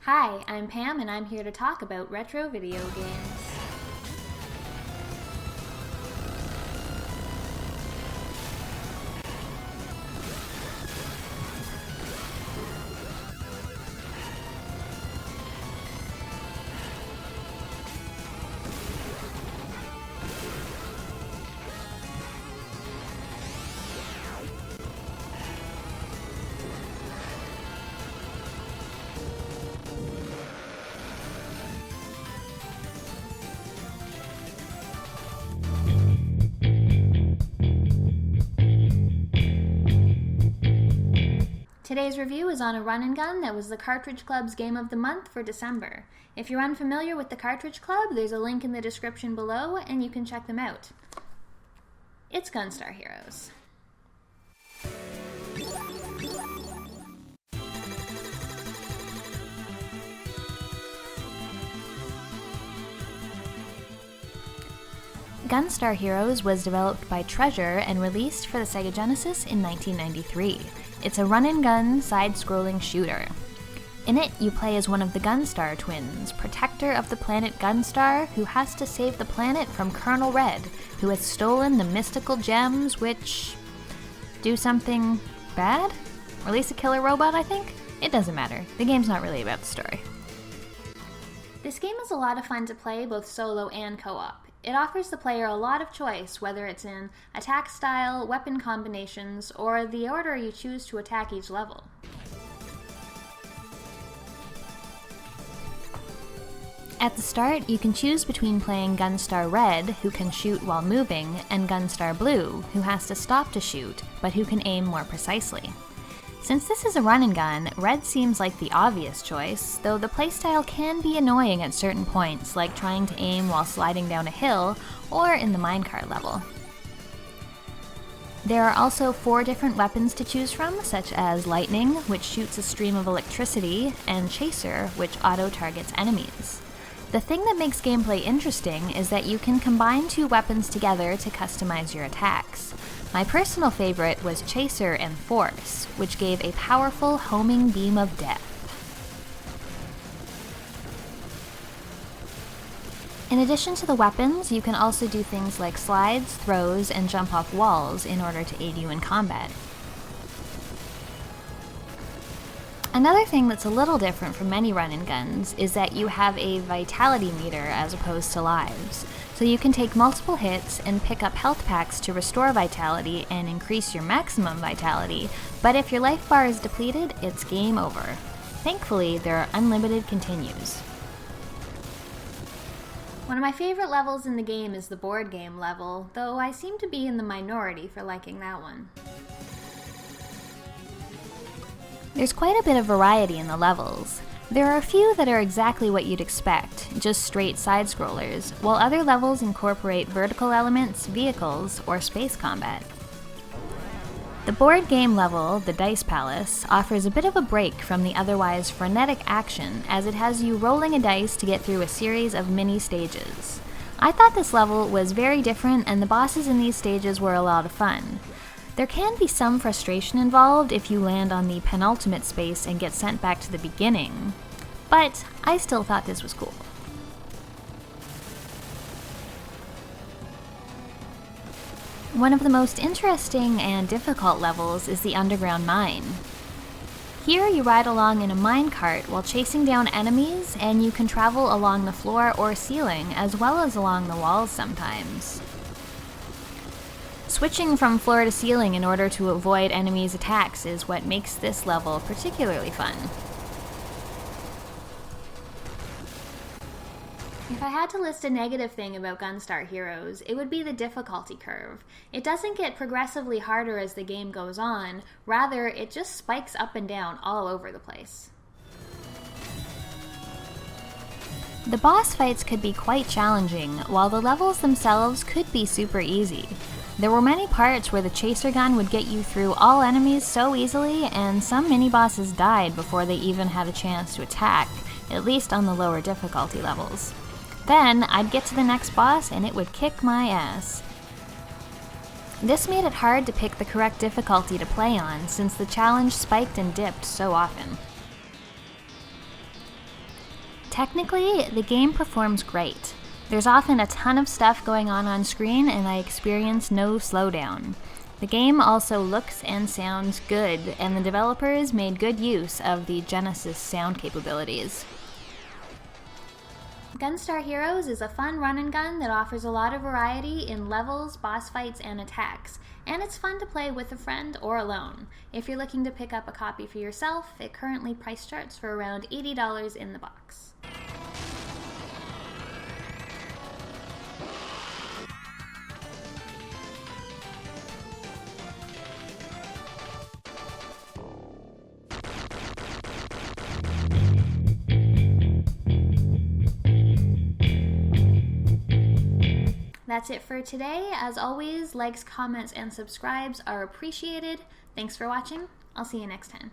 Hi, I'm Pam and I'm here to talk about retro video games. Today's review is on a run and gun that was the Cartridge Club's Game of the Month for December. If you're unfamiliar with the Cartridge Club, there's a link in the description below and you can check them out. It's Gunstar Heroes. Gunstar Heroes was developed by Treasure and released for the Sega Genesis in 1993. It's a run-and-gun, side-scrolling shooter. In it, you play as one of the Gunstar twins, protector of the planet Gunstar, who has to save the planet from Colonel Red, who has stolen the mystical gems which do something bad? Release a killer robot, I think? It doesn't matter. The game's not really about the story. This game is a lot of fun to play, both solo and co-op. It offers the player a lot of choice, whether it's in attack style, weapon combinations, or the order you choose to attack each level. At the start, you can choose between playing Gunstar Red, who can shoot while moving, and Gunstar Blue, who has to stop to shoot, but who can aim more precisely. Since this is a run and gun, Red seems like the obvious choice, though the playstyle can be annoying at certain points, like trying to aim while sliding down a hill, or in the minecart level. There are also 4 different weapons to choose from, such as Lightning, which shoots a stream of electricity, and Chaser, which auto-targets enemies. The thing that makes gameplay interesting is that you can combine 2 weapons together to customize your attacks. My personal favorite was Chaser and Force, which gave a powerful homing beam of death. In addition to the weapons, you can also do things like slides, throws, and jump off walls in order to aid you in combat. Another thing that's a little different from many run-and-guns is that you have a vitality meter as opposed to lives. So you can take multiple hits and pick up health packs to restore vitality and increase your maximum vitality, but if your life bar is depleted, it's game over. Thankfully, there are unlimited continues. One of my favorite levels in the game is the board game level, though I seem to be in the minority for liking that one. There's quite a bit of variety in the levels. There are a few that are exactly what you'd expect, just straight side-scrollers, while other levels incorporate vertical elements, vehicles, or space combat. The board game level, the Dice Palace, offers a bit of a break from the otherwise frenetic action, as it has you rolling a dice to get through a series of mini-stages. I thought this level was very different, and the bosses in these stages were a lot of fun. There can be some frustration involved if you land on the penultimate space and get sent back to the beginning, but I still thought this was cool. One of the most interesting and difficult levels is the underground mine. Here you ride along in a minecart while chasing down enemies, and you can travel along the floor or ceiling as well as along the walls sometimes. Switching from floor to ceiling in order to avoid enemies' attacks is what makes this level particularly fun. If I had to list a negative thing about Gunstar Heroes, it would be the difficulty curve. It doesn't get progressively harder as the game goes on, rather it just spikes up and down all over the place. The boss fights could be quite challenging, while the levels themselves could be super easy. There were many parts where the chaser gun would get you through all enemies so easily, and some mini-bosses died before they even had a chance to attack, at least on the lower difficulty levels. Then, I'd get to the next boss and it would kick my ass. This made it hard to pick the correct difficulty to play on, since the challenge spiked and dipped so often. Technically, the game performs great. There's often a ton of stuff going on screen, and I experience no slowdown. The game also looks and sounds good, and the developers made good use of the Genesis sound capabilities. Gunstar Heroes is a fun run-and-gun that offers a lot of variety in levels, boss fights, and attacks, and it's fun to play with a friend or alone. If you're looking to pick up a copy for yourself, it currently price starts for around $80 in the box. That's it for today. As always, likes, comments, and subscribes are appreciated. Thanks for watching. I'll see you next time.